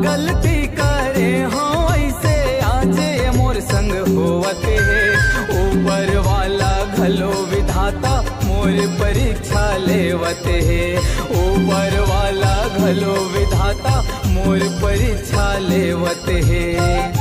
गलती करे हो ऐसे आज मोर संग होवते है। ऊपर वाला घलो विधाता मोर परीक्षा लेवते है। ऊपर वाला घलो विधाता मोर परीक्षा लेवते है।